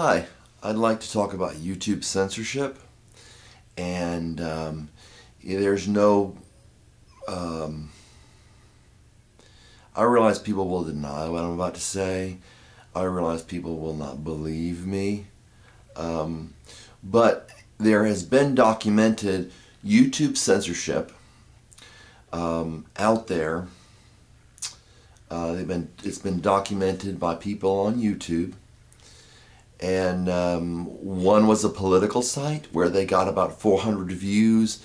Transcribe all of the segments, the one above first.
Hi, I'd like to talk about YouTube censorship, and there's no, I realize people will deny what I'm about to say. I realize people will not believe me, but there has been documented YouTube censorship out there. It's been documented by people on YouTube. And one was a political site where they got about 400 views,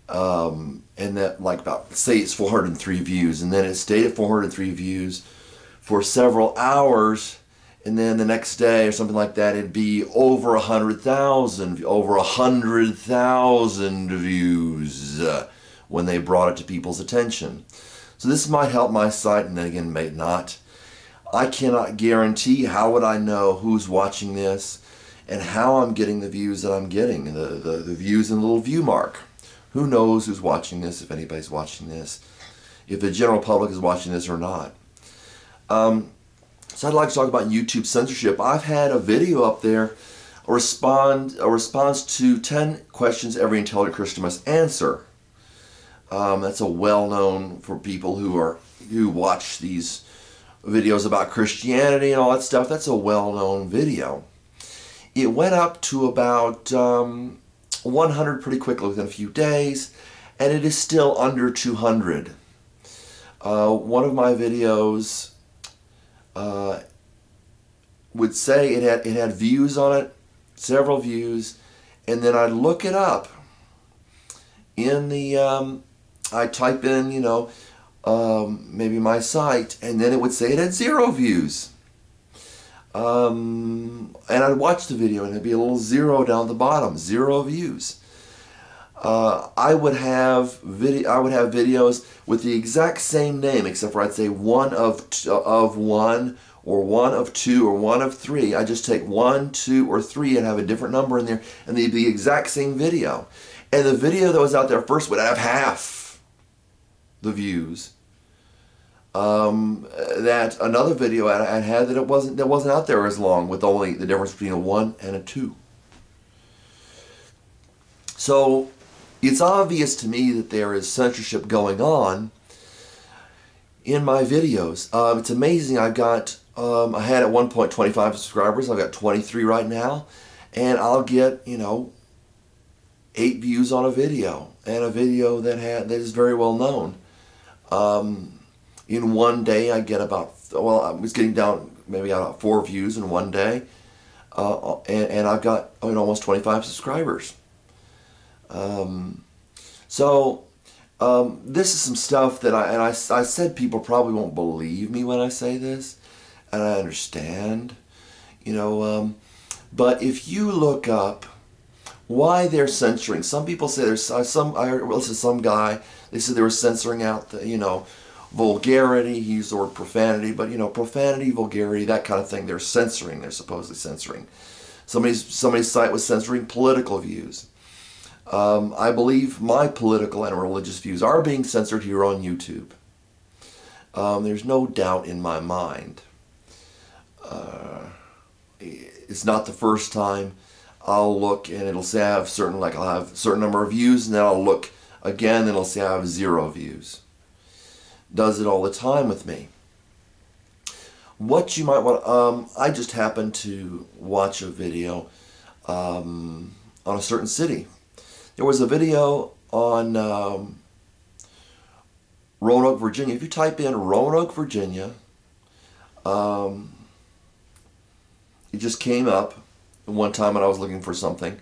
and that, like, about, say it's 403 views, and then it stayed at 403 views for several hours, and then the next day or something like that it'd be over 100,000 views when they brought it to people's attention. So this might help my site, and then again may not. I cannot guarantee. How would I know who's watching this and how I'm getting the views that I'm getting, the views in the little view mark? Who knows who's watching this, if anybody's watching this, if the general public is watching this or not. So I'd like to talk about YouTube censorship. I've had a video up there, a response to 10 questions every intelligent Christian must answer. That's a well-known for people who watch these videos about Christianity and all that stuff. That's a well-known video. It went up to about 100 pretty quickly within a few days, and it is still under 200. One of my videos would say it had views on it, several views, and then I'd look it up in the I type in, maybe my site, and then it would say it had 0 views. And I'd watch the video and there'd be a little 0 down the bottom, 0 views. I would have videos with the exact same name, except for I'd say one of one, or one of two, or one of three. I just take 1, 2, or 3 and have a different number in there, and they'd be the exact same video. And the video that was out there first would have half the views that another video I had that wasn't out there as long, with only the difference between a 1 and a 2. So it's obvious to me that there is censorship going on in my videos. It's amazing. I had at one point 25 subscribers. I've got 23 right now, and I'll get 8 views on a video, and a video that is very well known. In one day I get about, well, I was getting down, maybe I got 4 views in one day, and I've got almost 25 subscribers. This is some stuff that I said people probably won't believe me when I say this, and I understand, but if you look up why they're censoring, some people say there's I listened to some guy, they said they were censoring out the, vulgarity. He used the word profanity, but profanity, vulgarity, that kind of thing, they're censoring. They're supposedly censoring. Somebody's site was censoring political views. I believe my political and religious views are being censored here on YouTube. There's no doubt in my mind. It's not the first time. I'll look and it'll say I have I'll have a certain number of views, and then I'll look again and it'll say I have 0 views. Does it all the time with me. What you might want, I just happened to watch a video on a certain city. There was a video on Roanoke, Virginia. If you type in Roanoke, Virginia, it just came up one time when I was looking for something,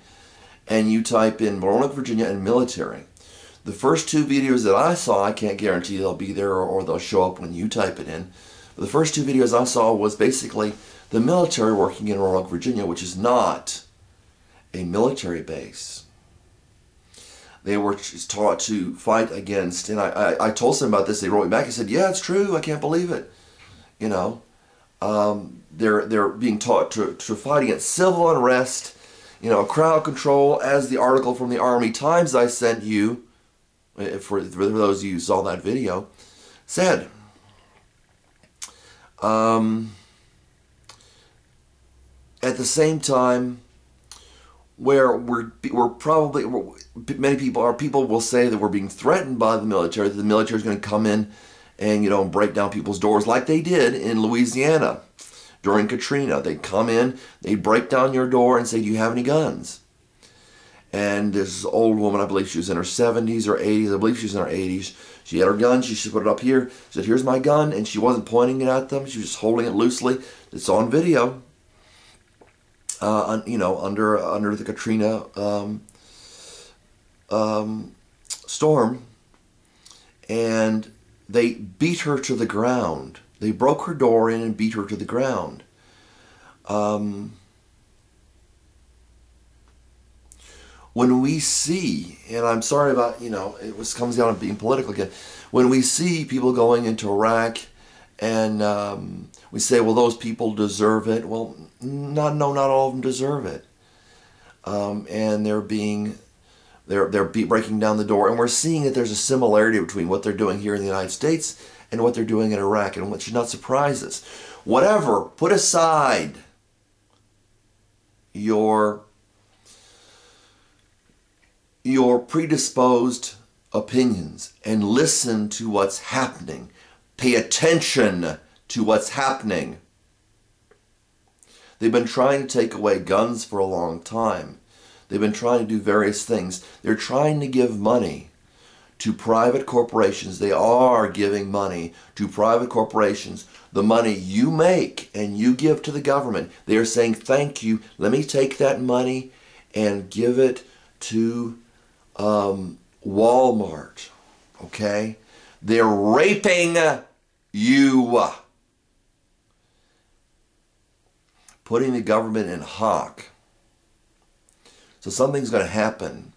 and you type in Roanoke, Virginia and military. The first 2 videos that I saw, I can't guarantee they'll be there or they'll show up when you type it in. But the first 2 videos I saw was basically the military working in Roanoke, Virginia, which is not a military base. They were taught to fight against, and I told them about this. They wrote me back and said, "Yeah, it's true. I can't believe it." They're being taught to fight against civil unrest, crowd control, as the article from the Army Times I sent you, for those of you who saw that video, said. at the same time, where many people will say that we're being threatened by the military, that the military is going to come in and, you know, break down people's doors like they did in Louisiana during Katrina. They'd come in, they'd break down your door and say, do you have any guns? And this old woman, I believe she was in her 70s or 80s, I believe she was in her 80s, she had her gun, she put it up here, she said, here's my gun, and she wasn't pointing it at them, she was just holding it loosely. It's on video. You know, under the Katrina storm, and they beat her to the ground. They broke her door in and beat her to the ground. When we see, and I'm sorry about, you know, comes down to being political again. When we see people going into Iraq, and we say, well, those people deserve it. Well, not all of them deserve it. And they're breaking down the door, and we're seeing that there's a similarity between what they're doing here in the United States and what they're doing in Iraq, and what should not surprise us. Whatever, put aside your predisposed opinions and listen to what's happening. Pay attention to what's happening. They've been trying to take away guns for a long time. They've been trying to do various things. They're trying to give money to private corporations. They are giving money to private corporations. The money you make and you give to the government, they are saying, thank you, let me take that money and give it to Walmart. Okay? They're raping you. Putting the government in hock. So something's going to happen.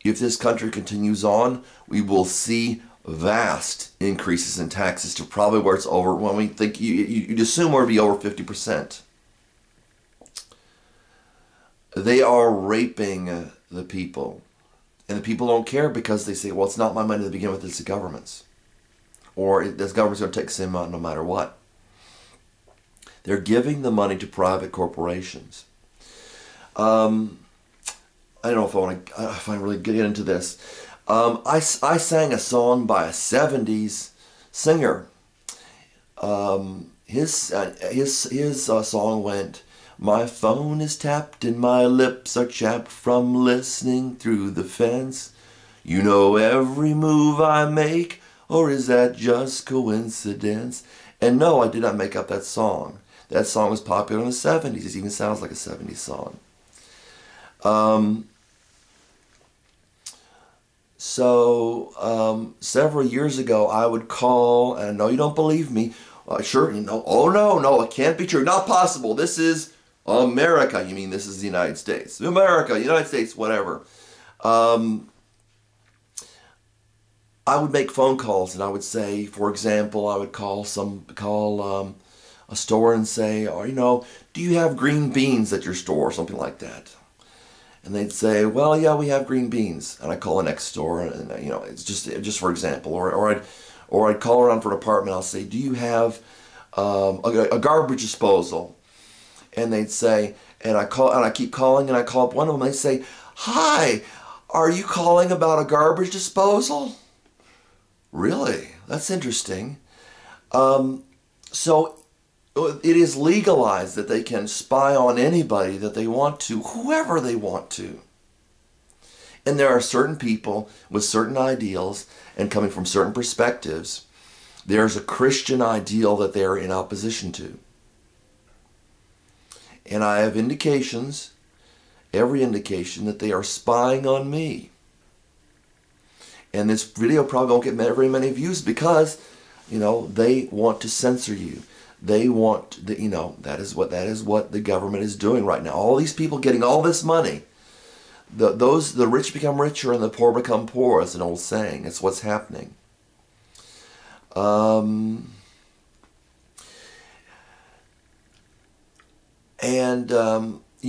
If this country continues on, we will see vast increases in taxes to probably where it's over, when we think, you'd assume where it'd be over 50%. They are raping the people. And the people don't care because they say, well, it's not my money to begin with, it's the government's. Or this government's going to take the same amount no matter what. They're giving the money to private corporations. I don't know if I really get into this. I sang a song by a 70s singer. His song went, my phone is tapped and my lips are chapped from listening through the fence. You know every move I make, or is that just coincidence? And no, I did not make up that song. That song was popular in the 70s. It even sounds like a 70s song. Several years ago, I would call, and I know you don't believe me. Sure, you know, oh no, it can't be true. Not possible. This is America. You mean this is the United States. America, United States, whatever. I would make phone calls, and I would say, for example, I would call a store and say, oh, you know, do you have green beans at your store, or something like that? And they'd say, well, yeah, we have green beans. And I call the next store, and you know, it's just for example, or I'd call around for an apartment. I'll say, do you have a garbage disposal? And they'd say, and I keep calling, and I call up one of them. They say, hi, are you calling about a garbage disposal? Really? That's interesting. So it is legalized that they can spy on anybody that they want to, whoever they want to. And there are certain people with certain ideals and coming from certain perspectives. There's a Christian ideal that they're in opposition to. And I have indications, every indication, that they are spying on me. And this video probably won't get very many views because, you know, they want to censor you. They want, you know, that is what the government is doing right now. All these people getting all this money. The rich become richer and the poor become poor, as an old saying. It's what's happening. You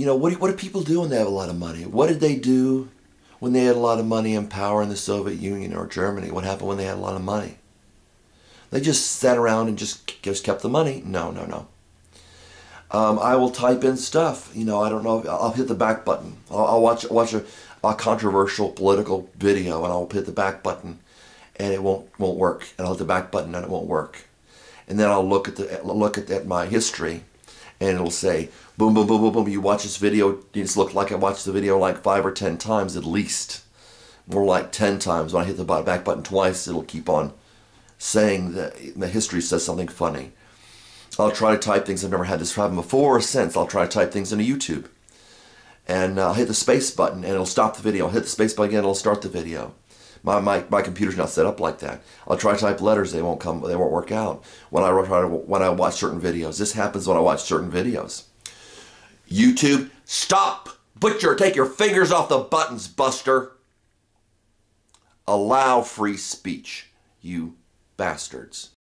know, what do people do when they have a lot of money? What did they do when they had a lot of money and power in the Soviet Union or Germany? What happened when they had a lot of money? They just sat around and just kept the money? No. I will type in stuff. You know, I don't know. I'll hit the back button. I'll watch a controversial political video, and I'll hit the back button, and it won't work. And I'll hit the back button, and it won't work. And then I'll look at my history, and it'll say, boom, boom, boom, boom, boom. You watch this video. It's looked like I watched the video like 5 or 10 times at least. More like 10 times. When I hit the back button twice, it'll keep on saying that the history says something funny. I'll try to type things. I've never had this problem before or since. I'll try to type things into YouTube. And I'll hit the space button, and it'll stop the video. I'll hit the space button again, it'll start the video. My computer's not set up like that. I'll try to type letters, they won't work out. When I watch certain videos. This happens when I watch certain videos. YouTube, stop! Butcher, take your fingers off the buttons, Buster! Allow free speech, you bastards.